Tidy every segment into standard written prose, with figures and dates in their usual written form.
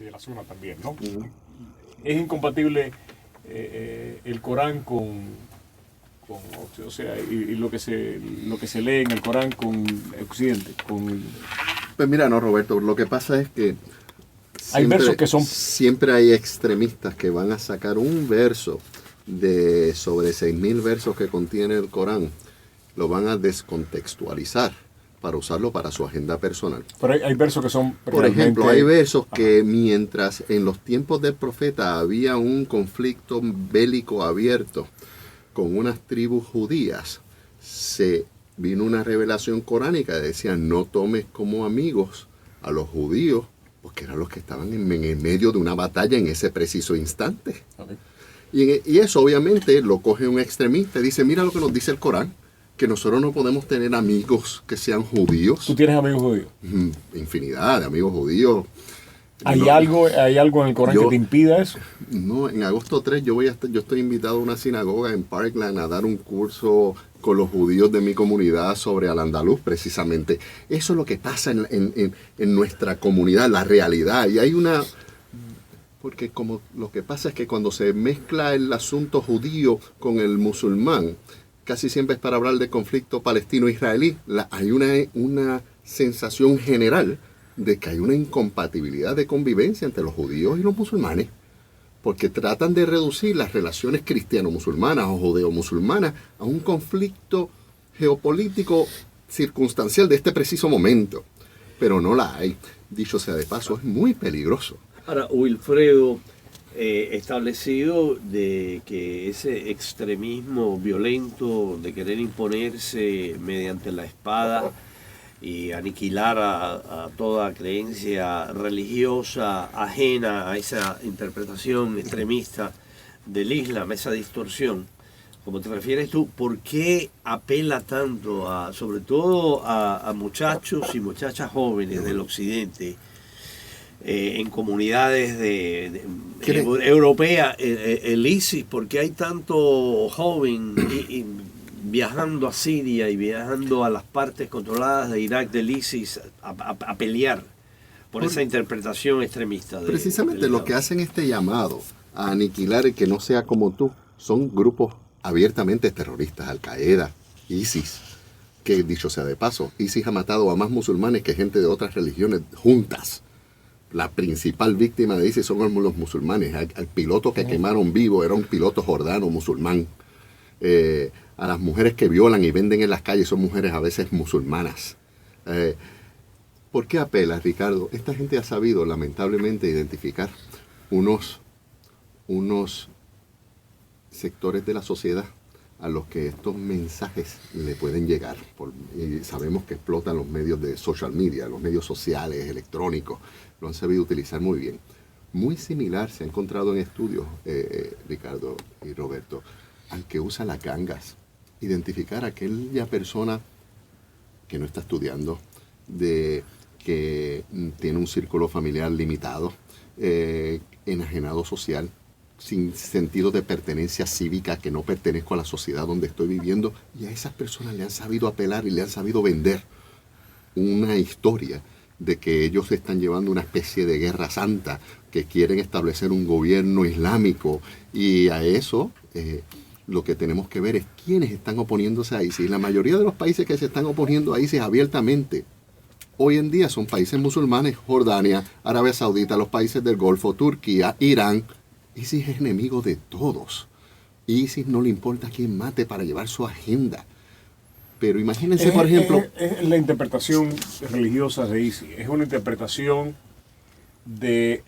y de la zona también, ¿no? Es incompatible el Corán o sea, y lo que se lee en el Corán con Occidente. Pues mira, no, Roberto, lo que pasa es que Hay versos que son... siempre hay extremistas que van a sacar un verso de sobre 6.000 versos que contiene el Corán, lo van a descontextualizar para usarlo para su agenda personal. Pero hay versos que son... Por ejemplo, hay versos que mientras en los tiempos del profeta había un conflicto bélico abierto con unas tribus judías, se vino una revelación coránica que decía: no tomes como amigos a los judíos, porque eran los que estaban en el medio de una batalla en ese preciso instante. Okay. Y eso obviamente lo coge un extremista y dice: mira lo que nos dice el Corán, que nosotros no podemos tener amigos que sean judíos. ¿Tú tienes amigos judíos? Infinidad de amigos judíos. ¿Hay algo en el Corán que te impida eso? No, en agosto 3 yo estoy invitado a una sinagoga en Parkland a dar un curso con los judíos de mi comunidad sobre Al-Andalus, precisamente. Eso es lo que pasa en nuestra comunidad, la realidad. Y hay una... Porque como lo que pasa es que cuando se mezcla el asunto judío con el musulmán, casi siempre es para hablar de conflicto palestino-israelí, hay una sensación general de que hay una incompatibilidad de convivencia entre los judíos y los musulmanes, porque tratan de reducir las relaciones cristiano-musulmanas o judeo-musulmanas a un conflicto geopolítico circunstancial de este preciso momento, pero no la hay. Dicho sea de paso, es muy peligroso. Ahora, Wilfredo, establecido de que ese extremismo violento de querer imponerse mediante la espada y aniquilar a toda creencia religiosa ajena a esa interpretación extremista del Islam, esa distorsión, como te refieres tú, ¿por qué apela tanto sobre todo a muchachos y muchachas jóvenes del occidente, en comunidades europeas, el ISIS? ¿Por qué hay tanto joven viajando a Siria y viajando a las partes controladas de Irak del ISIS a pelear por esa interpretación extremista? Precisamente lo que hacen este llamado a aniquilar el que no sea como tú son grupos abiertamente terroristas, Al-Qaeda, ISIS, que dicho sea de paso, ISIS ha matado a más musulmanes que gente de otras religiones juntas. La principal víctima de ISIS son los musulmanes. Al piloto que quemaron vivo era un piloto jordano musulmán. A las mujeres que violan y venden en las calles son mujeres a veces musulmanas. ¿Por qué apela, Ricardo? Esta gente ha sabido lamentablemente identificar unos sectores de la sociedad a los que estos mensajes le pueden llegar. Y sabemos que explotan los medios de social media, los medios sociales, electrónicos, lo han sabido utilizar muy bien. Muy similar se ha encontrado en estudios, Ricardo y Roberto, al que usa las gangas. Identificar a aquella persona que no está estudiando, que tiene un círculo familiar limitado, enajenado social, sin sentido de pertenencia cívica, que no pertenezco a la sociedad donde estoy viviendo, y a esas personas le han sabido apelar y le han sabido vender una historia de que ellos están llevando una especie de guerra santa, que quieren establecer un gobierno islámico, y a eso lo que tenemos que ver es quiénes están oponiéndose a ISIS. La mayoría de los países que se están oponiendo a ISIS abiertamente hoy en día son países musulmanes: Jordania, Arabia Saudita, los países del Golfo, Turquía, Irán. ISIS es enemigo de todos. ISIS no le importa a quién mate para llevar su agenda. Pero imagínense, por ejemplo... Es la interpretación religiosa de ISIS. Es una interpretación de...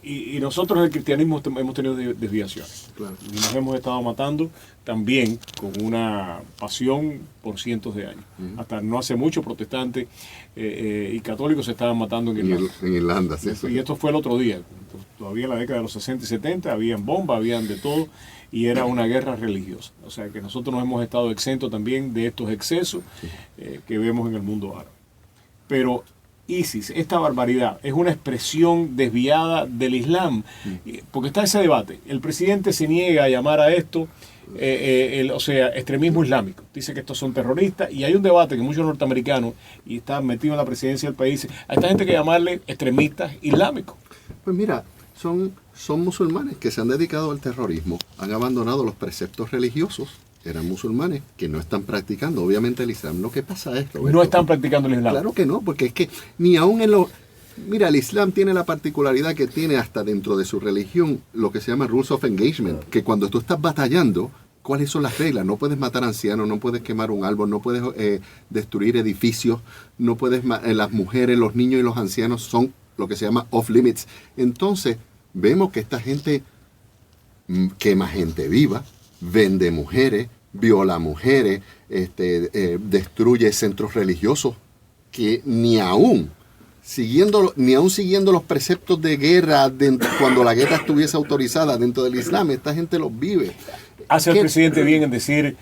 y nosotros en el cristianismo hemos tenido desviaciones. Claro. Y nos hemos estado matando también con una pasión por cientos de años. Hasta no hace mucho protestantes y católicos se estaban matando en Irlanda. En Irlanda, sí. Y esto fue el otro día. Todavía en la década de los 60 y 70 habían bombas, habían de todo, y era una guerra religiosa. O sea que nosotros nos hemos estado exentos también de estos excesos que vemos en el mundo árabe. Pero ISIS, esta barbaridad, es una expresión desviada del Islam, porque está ese debate. El presidente se niega a llamar a esto o sea, extremismo islámico. Dice que estos son terroristas y hay un debate que muchos norteamericanos, y están metidos en la presidencia del país, a esta gente que llamarle extremistas islámicos. Pues mira, son musulmanes que se han dedicado al terrorismo, han abandonado los preceptos religiosos, eran musulmanes que no están practicando obviamente el Islam. Lo que pasa es, Roberto, No están practicando el Islam. Claro que no, porque es que ni aún en lo... Mira, el Islam tiene la particularidad que tiene hasta dentro de su religión lo que se llama rules of engagement, que cuando tú estás batallando, ¿cuáles son las reglas? No puedes matar ancianos, no puedes quemar un árbol, no puedes destruir edificios, no puedes... las mujeres, los niños y los ancianos son lo que se llama off limits. Entonces, vemos que esta gente quema gente viva, vende mujeres, viola mujeres, destruye centros religiosos, que ni aún siguiendo los preceptos de guerra cuando la guerra estuviese autorizada dentro del Islam, esta gente los vive. Hace el presidente bien en decir,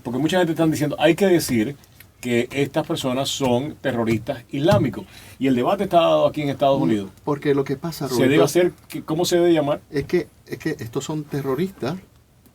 porque mucha gente está diciendo, hay que decir que estas personas son terroristas islámicos. Y el debate está dado aquí en Estados Unidos. Porque lo que pasa, Roberto, se debe hacer, ¿cómo se debe llamar? Es que estos son terroristas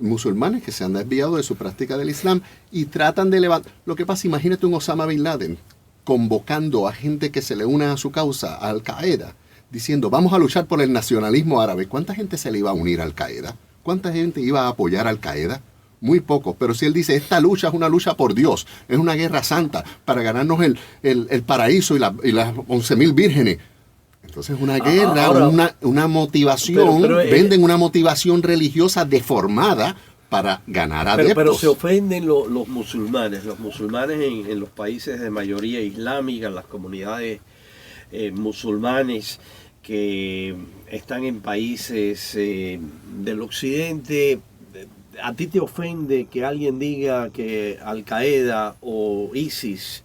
musulmanes que se han desviado de su práctica del Islam y tratan de levantar. Lo que pasa, imagínate un Osama Bin Laden convocando a gente que se le una a su causa, a Al Qaeda, diciendo, vamos a luchar por el nacionalismo árabe. ¿Cuánta gente se le iba a unir a Al Qaeda? ¿Cuánta gente iba a apoyar a Al Qaeda? Muy pocos. Pero si él dice, esta lucha es una lucha por Dios, es una guerra santa para ganarnos el paraíso y las 11.000 vírgenes. Entonces es una guerra, ahora, una motivación, venden una motivación religiosa deformada para ganar adeptos. Pero se ofenden los musulmanes en los países de mayoría islámica, en las comunidades musulmanes que están en países del occidente. ¿A ti te ofende que alguien diga que Al Qaeda o ISIS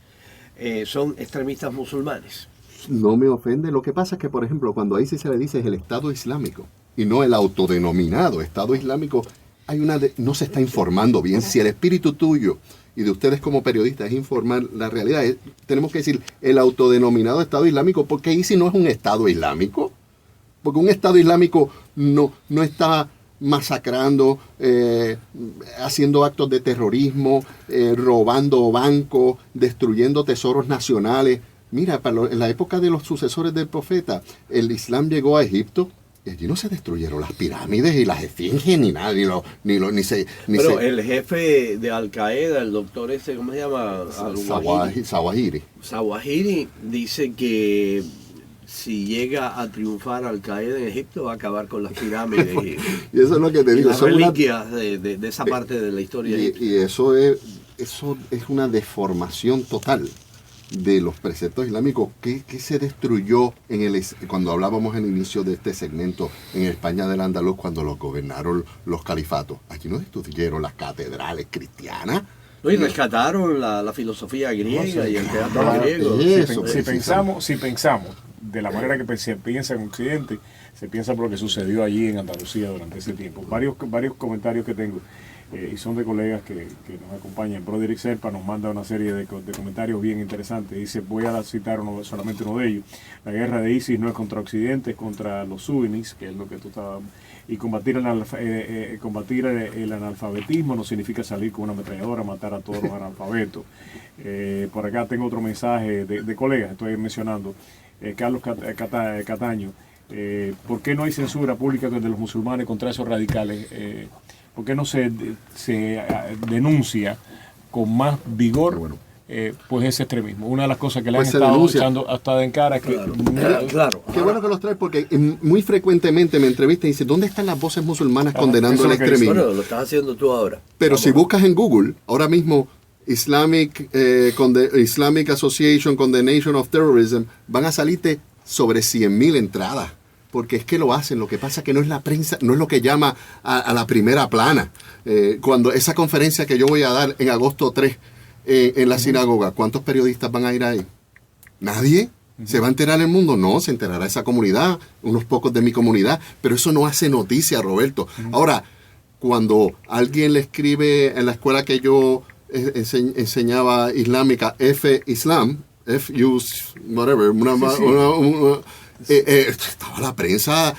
son extremistas musulmanes? No me ofende. Lo que pasa es que, por ejemplo, cuando a ISIS se le dice es el Estado Islámico y no el autodenominado Estado Islámico, no se está informando bien. Si el espíritu tuyo y de ustedes como periodistas es informar la realidad, tenemos que decir el autodenominado Estado Islámico, porque ISIS no es un Estado Islámico, porque un Estado Islámico no está masacrando, haciendo actos de terrorismo, robando bancos, destruyendo tesoros nacionales. Mira, en la época de los sucesores del profeta, el Islam llegó a Egipto y allí no se destruyeron las pirámides y las esfinges ni nada, Pero el jefe de Al Qaeda, el doctor ¿cómo se llama? Zawahiri dice que si llega a triunfar Al Qaeda en Egipto va a acabar con las pirámides y eso es lo que te digo, las reliquias de esa parte de la historia. Y eso es una deformación total de los preceptos islámicos que se destruyó cuando hablábamos en el inicio de este segmento en España del Andaluz, cuando los gobernaron los califatos. Aquí no destruyeron las catedrales cristianas. No, y rescataron la filosofía griega y el teatro griego. Si pensamos de la manera que se piensa en Occidente, se piensa por lo que sucedió allí en Andalucía durante ese tiempo. Varios comentarios que tengo, y son de colegas que nos acompañan. Broderick Serpa nos manda una serie de comentarios bien interesantes. Dice, voy a citar solamente uno de ellos. La guerra de ISIS no es contra Occidente, es contra los sunnis, que es lo que tú estabas... Y combatir el analfabetismo no significa salir con una ametralladora, matar a todos los analfabetos. Por acá tengo otro mensaje de colegas, estoy mencionando. Carlos Cataño, ¿por qué no hay censura pública de los musulmanes contra esos radicales? ¿Por qué no se denuncia con más vigor pues ese extremismo? Una de las cosas que le han estado echando hasta en cara es que... Claro. Qué bueno que los traes, porque muy frecuentemente me entrevistan y dicen, ¿dónde están las voces musulmanas condenando el extremismo? Bueno, lo estás haciendo tú ahora. Pero si buscas en Google, ahora mismo... Islamic Association Condemnation of Terrorism, van a salirte sobre 100.000 entradas, porque es que lo hacen. Lo que pasa es que no es la prensa, no es lo que llama a la primera plana. Cuando esa conferencia que yo voy a dar en agosto 3 en la sinagoga, ¿cuántos periodistas van a ir ahí? ¿Nadie? ¿Se va a enterar el mundo? No, se enterará esa comunidad, unos pocos de mi comunidad, pero eso no hace noticia, Roberto. Ahora, cuando alguien le escribe en la escuela que yo enseñaba islámica, Islam, whatever, estaba la prensa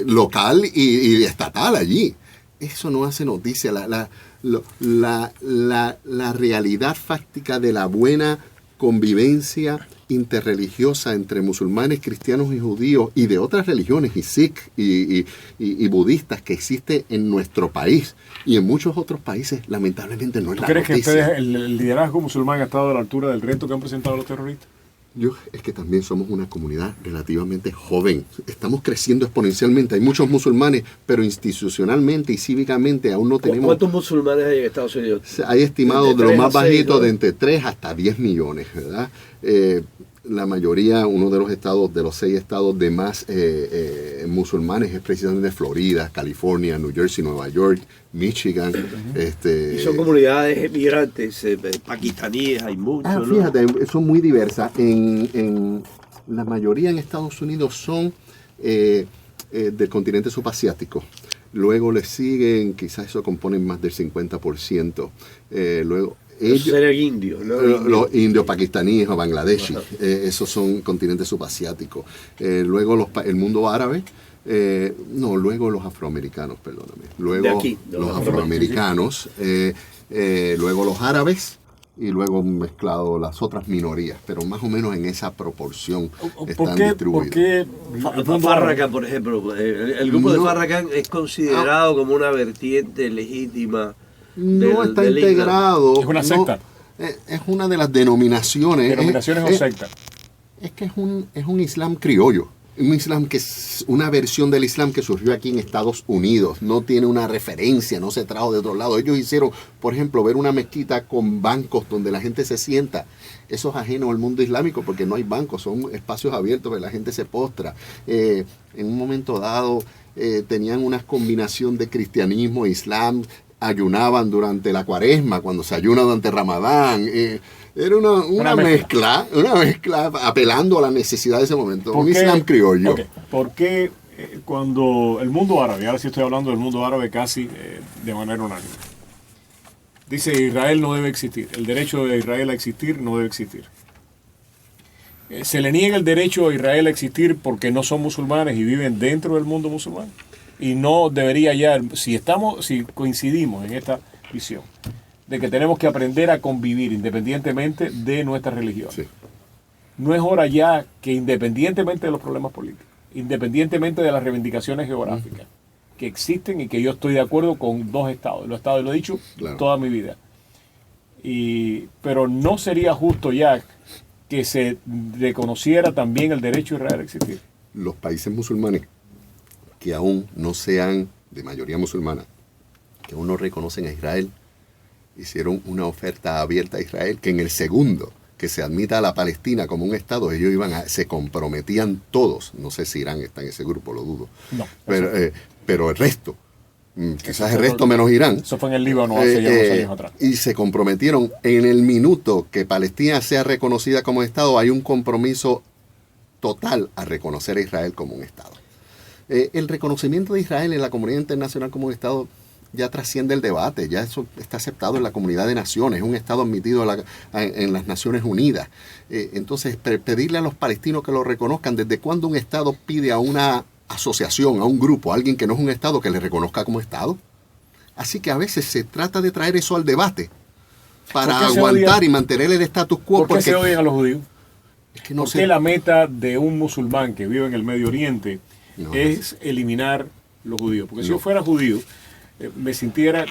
local y estatal allí. Eso no hace noticia. la realidad fáctica de la buena convivencia interreligiosa entre musulmanes, cristianos y judíos y de otras religiones y sikh y budistas que existe en nuestro país y en muchos otros países, lamentablemente no es la ¿Tú crees noticia. que ustedes, el liderazgo musulmán ha estado a la altura del reto que han presentado los terroristas? Es que también somos una comunidad relativamente joven. Estamos creciendo exponencialmente. Hay muchos musulmanes, pero institucionalmente y cívicamente aún no tenemos... ¿Cuántos musulmanes hay en Estados Unidos? Hay estimados de los 3 más a 6, bajitos ¿no? de entre 3 hasta 10 millones, ¿verdad? La mayoría, uno de los estados, de los 6 estados de más musulmanes es precisamente Florida, California, New Jersey, Nueva York, Michigan. Y son comunidades migrantes, pakistaníes, hay muchos, ¿no? Fíjate, son muy diversas. La mayoría en Estados Unidos son del continente subasiático. Luego le siguen, quizás eso componen más del 50%. Luego ellos, ser indios, ¿no? los indios pakistaníes o bangladeshis, esos son continentes subasiáticos. Luego el mundo árabe, luego los afroamericanos, perdóname. Luego De aquí, los afroamericanos, luego los árabes y luego mezclado las otras minorías, pero más o menos en esa proporción están distribuidos. ¿Por qué Farrakhan, por ejemplo, el grupo de Farrakhan es considerado como una vertiente legítima. No está integrado. Es una secta. Es una de las denominaciones. ¿Denominaciones o sectas? Es que es un Islam criollo. Un Islam que es una versión del Islam que surgió aquí en Estados Unidos. No tiene una referencia, no se trajo de otro lado. Ellos hicieron, por ejemplo, ver una mezquita con bancos donde la gente se sienta. Eso es ajeno al mundo islámico porque no hay bancos, son espacios abiertos donde la gente se postra. En un momento dado tenían una combinación de cristianismo e islam. Ayunaban durante la cuaresma, cuando se ayuna durante Ramadán. Era una mezcla apelando a la necesidad de ese momento. Un Islam criollo. Okay. ¿Por qué cuando el mundo árabe, ahora sí estoy hablando del mundo árabe casi de manera unánime, dice Israel no debe existir, el derecho de Israel a existir no debe existir? ¿Se le niega el derecho a Israel a existir porque no son musulmanes y viven dentro del mundo musulmán? Y no debería ya, si coincidimos en esta visión, de que tenemos que aprender a convivir independientemente de nuestra religión. Sí. No es hora ya que independientemente de los problemas políticos, independientemente de las reivindicaciones geográficas que existen y que yo estoy de acuerdo con 2 estados, los estados lo he dicho toda mi vida. Pero no sería justo ya que se reconociera también el derecho de Israel a existir. Los países musulmanes que aún no sean de mayoría musulmana, que aún no reconocen a Israel, hicieron una oferta abierta a Israel que en el segundo que se admita a la Palestina como un Estado, ellos se comprometían todos, no sé si Irán está en ese grupo, lo dudo, no, pero el resto, quizás el resto menos Irán. Eso fue en el Líbano hace ya unos años atrás. Y se comprometieron en el minuto que Palestina sea reconocida como Estado, hay un compromiso total a reconocer a Israel como un Estado. El reconocimiento de Israel en la comunidad internacional como un Estado ya trasciende el debate, ya eso está aceptado en la comunidad de naciones, es un Estado admitido en las Naciones Unidas. Entonces, pedirle a los palestinos que lo reconozcan, ¿desde cuándo un Estado pide a una asociación, a un grupo, a alguien que no es un Estado, que le reconozca como Estado? Así que a veces se trata de traer eso al debate para aguantar y mantener el status quo. ¿Por qué se odian a los judíos? Es que no ¿Por qué la meta de un musulmán que vive en el Medio Oriente es eliminar los judíos? Porque si yo fuera judío, me sintiera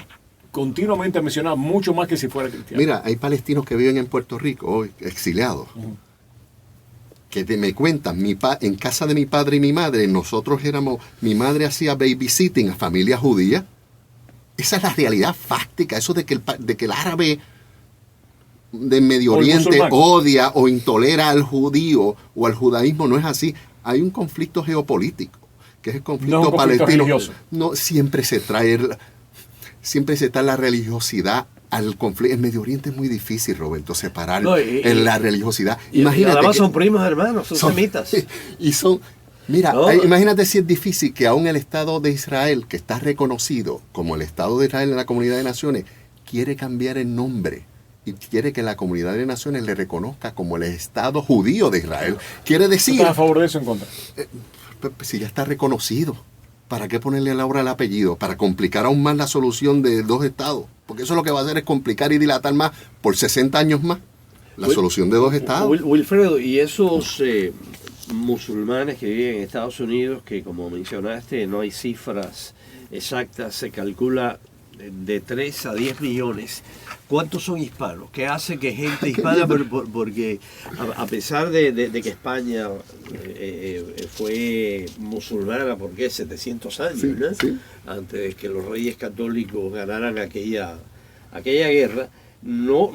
continuamente mencionado mucho más que si fuera cristiano. Mira, hay palestinos que viven en Puerto Rico hoy, exiliados, que me cuentan, en casa de mi padre y mi madre, mi madre hacía babysitting a familias judías. Esa es la realidad fáctica, eso de que el árabe de Medio Oriente odia o intolera al judío o al judaísmo, no es así. Hay un conflicto geopolítico, que es el conflicto palestino. No, siempre se trae la religiosidad al conflicto. En Medio Oriente es muy difícil, Roberto, separar la religiosidad. Imagínate, además son primos hermanos, son semitas. Imagínate si es difícil que aún el Estado de Israel, que está reconocido como el Estado de Israel en la Comunidad de Naciones, quiere cambiar el nombre y quiere que la Comunidad de Naciones le reconozca como el Estado judío de Israel. Quiere decir... ¿Estás a favor de eso o en contra? Si ya está reconocido. ¿para qué ponerle a Laura el apellido? Para complicar aún más la solución de 2 estados. Porque eso lo que va a hacer es complicar y dilatar más por 60 años más la solución de 2 estados. Wilfredo, y esos musulmanes que viven en Estados Unidos, que como mencionaste, no hay cifras exactas, se calcula de 3 a 10 millones. ¿Cuántos son hispanos? ¿Qué hace que gente hispana, porque a pesar de que España fue musulmana por qué 700 años, Sí, ¿no? sí. Antes de que los reyes católicos ganaran aquella guerra, no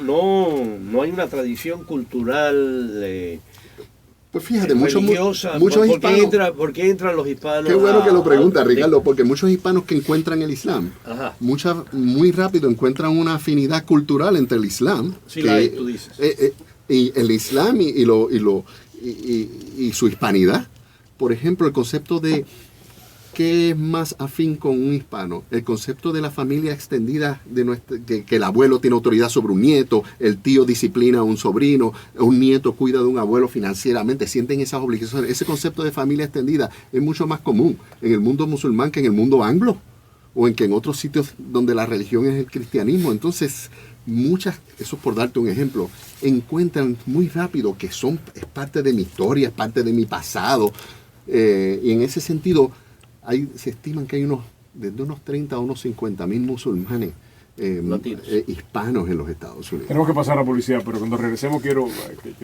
hay una tradición cultural Pues fíjate, religiosa. muchos hispanos... ¿Por qué entran los hispanos? Qué bueno que lo pregunta, a- Ricardo, porque muchos hispanos que encuentran el Islam, Ajá. muy rápido encuentran una afinidad cultural entre el Islam Sí, la hay, tú dices. y el Islam y su hispanidad. Por ejemplo, el concepto de ¿qué es más afín con un hispano? El concepto de la familia extendida, que el abuelo tiene autoridad sobre un nieto, el tío disciplina a un sobrino, un nieto cuida de un abuelo financieramente, sienten esas obligaciones. Ese concepto de familia extendida es mucho más común en el mundo musulmán que en el mundo anglo, o en otros sitios donde la religión es el cristianismo. Entonces, eso por darte un ejemplo, encuentran muy rápido que es parte de mi historia, es parte de mi pasado, y en ese sentido se estiman que hay desde unos 30 a unos 50,000 musulmanes Latinos. hispanos en los Estados Unidos. Tenemos que pasar a la publicidad, pero cuando regresemos quiero